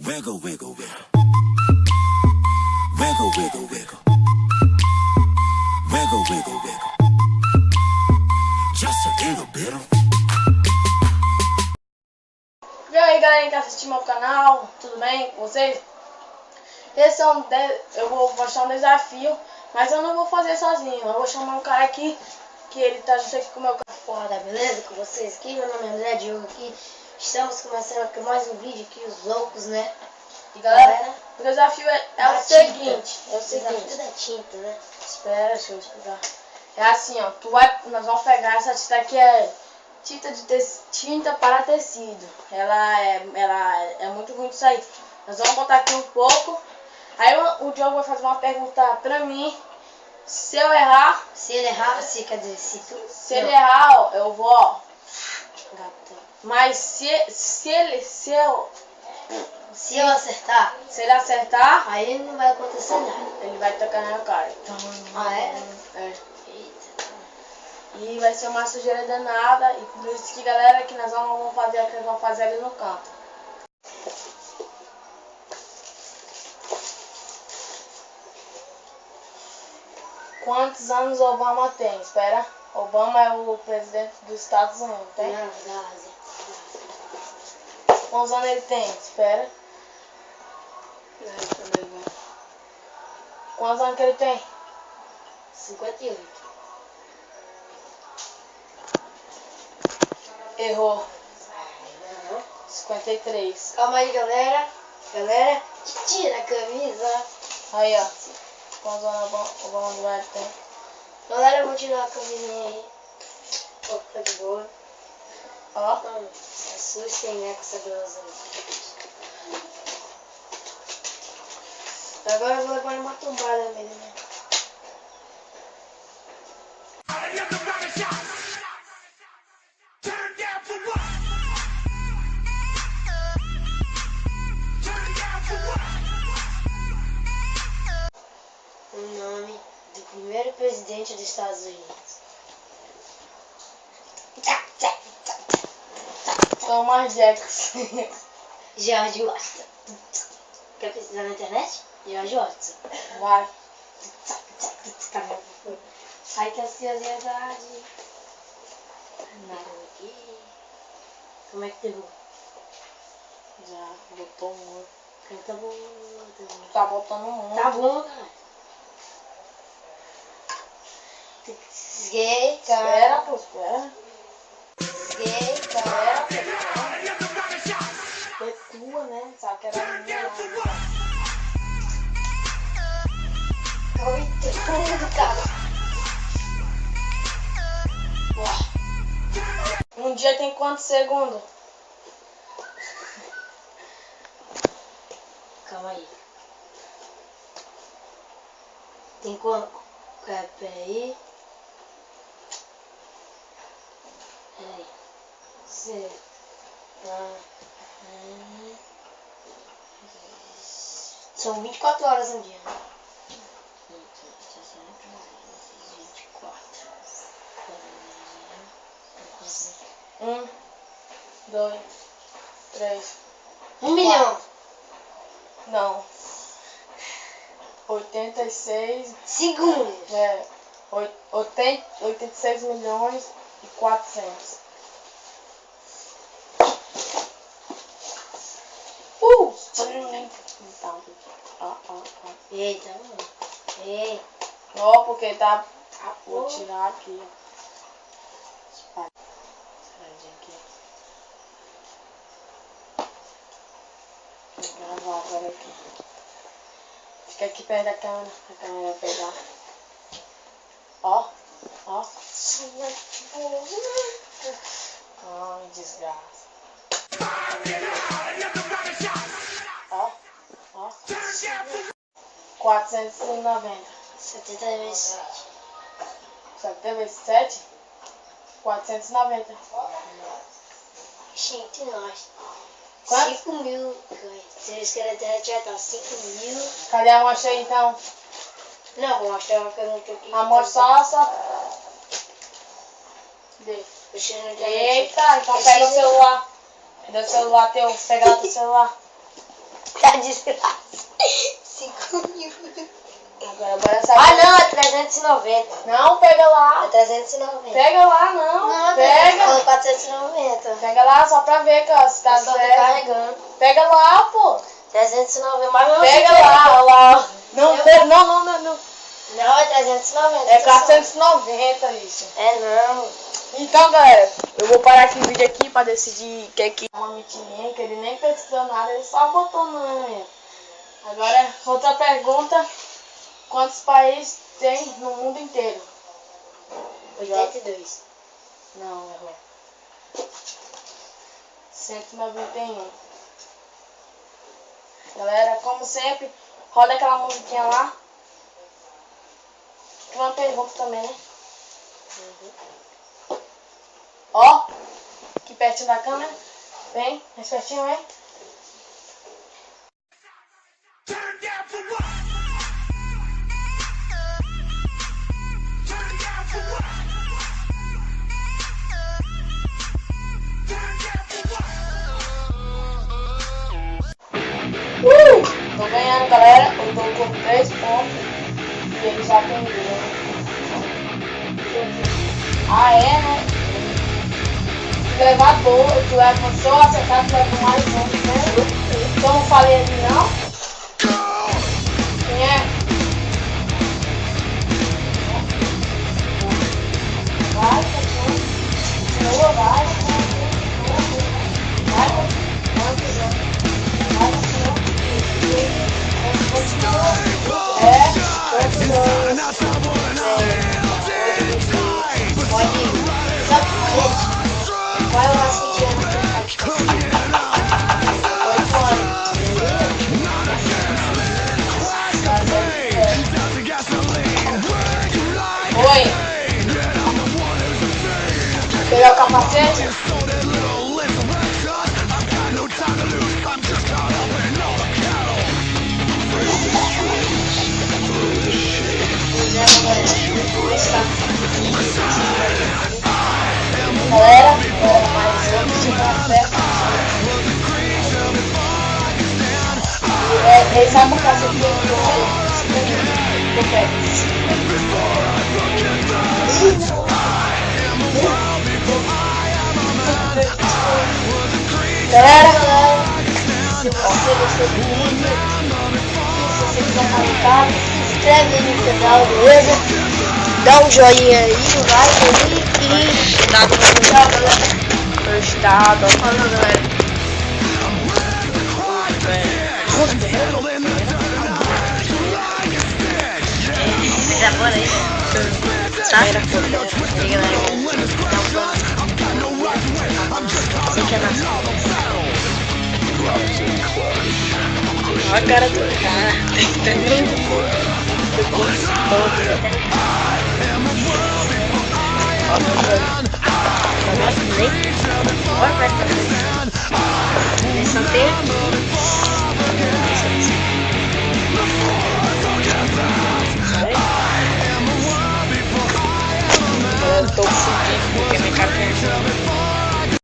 Wiggle, wiggle, wiggle. Wiggle, wiggle, wiggle. Wiggle, wiggle, wiggle. Just a little bit. E aí, galera que tá assistindo meu canal, tudo bem com vocês? Esse é eu vou mostrar um desafio, mas eu não vou fazer sozinho. Eu vou chamar um cara aqui, que ele tá junto aqui com o meu Foda, beleza? Com vocês aqui, meu nome é André Diogo aqui. Estamos começando aqui mais um vídeo aqui, os loucos, né? E galera, o desafio é o seguinte. É o Desafio da tinta, né? Espera, deixa eu explicar. É assim, ó, nós vamos pegar essa tinta aqui, é tinta para tecido. Ela é muito ruim disso aí. Nós vamos botar aqui um pouco. Aí o Diogo vai fazer uma pergunta pra mim. Se eu errar... Se ele errar, quer dizer, se ele errar, ó, eu vou, ó. Gata. Mas se ele acertar, aí não vai acontecer nada. ele vai tocar na minha cara. Então, é? É. Eita. E vai ser uma sujeira danada. E por isso que, galera, que nós vamos fazer ali no canto. Quantos anos Obama tem? Espera. Obama é o presidente dos Estados Unidos, tem? Não, da Ásia. Quantos anos ele tem? Espera. Quantos anos que ele tem? 58. Errou. 53. Calma aí, galera. Galera, tira a camisa. Aí, ó. Quantos anos Obama vai ter? Galera, eu vou tirar a camisinha aí. Ó, tá de boa. Ó. Assustem, né, com essa blusa aí. Agora eu vou levar uma tombada nele, né? O nome do primeiro presidente dos Estados Unidos. Thomas Jefferson. George Washington. Quer pesquisar na internet? George Washington. Vai. Ai, que ansiedade. Nada aqui. Como é que derrubou? Já botou muito. Tá bom. Tá botando muito. Tá bom, cara. Gay, cara. Espera, pô, espera. Gay, cara. É tua, né? Sabe que era minha lá. Muito, cara. Um dia tem quantos segundos? Calma aí. Tem quanto? Peraí. Peraí. São 24 horas no dia, né? 24. 1, 2, 3. 1 milhão. Não. 86. Segundos. 86 milhões e 400. Eita, mano. Ei. Ó, porque tá. Vou tirar aqui, ó. Aqui. Vou gravar agora aqui. Fica aqui perto da câmera. A câmera vai pegar. Ó. Ai, desgraça. Ó. 490. 70 vezes 7. 70 vezes 7? 490. Gente, nós. Quanto? 5 mil. Se eles querem a internet, já tá 5 mil. Cadê a mancha aí, então? Não, vou mostrar uma pergunta aqui. A mancha só. Eita, então pega o celular. Cadê o celular teu? Pega lá teu celular. Tá desgraça. 5 mil. Agora sabe. Ah, não, é 390. Não, pega lá. É 390. Pega lá, não. Não, Pega. falou 490. Pega lá só pra ver, cara, se tá Só tá certo. carregando. Pega lá, pô. 390, mas não Pega sei lá, ó lá. Não, Eu- pega, não. Não, é 390. É 490 isso. É não. Então, galera, eu vou parar aqui o vídeo aqui pra decidir que é que uma mentirinha, que ele nem pesquisou nada, ele só botou nome. Agora, outra pergunta. Quantos países tem no mundo inteiro? 82. Não, errou. 191. Galera, como sempre, roda aquela musiquinha lá. Tem uma pergunta também, né? Ó, aqui pertinho da câmera. Vem, mais pertinho, vem. Turn down for what? Turn down for what? Turn down for what? Tô ganhando, galera. Eu tô com 3 pontos. E ele já tem 2. Ah, é, né? Se levar 2, tu leva só acertar, tu leva mais 1, né? Então não falei ali, não? Quem é? Vai, continua. Vai. Qual é o máximo de ano que ele pode fazer? 8 anos. Oi. Pegar o capacete? Galera, mais outro café. Ele sabe o capacete que eu Galera, se você gostou do vídeo, se você quiser comentar, se inscreve no canal, beleza? Dá um joinha aí, um like aí e dá pra tchau, galera. Estado, falando, galera. Gravando aí. Tá? Aí, galera. Você quer nascer? Olha a cara do cara. Tá lindo. Olha, vai fazer. Só tem aqui.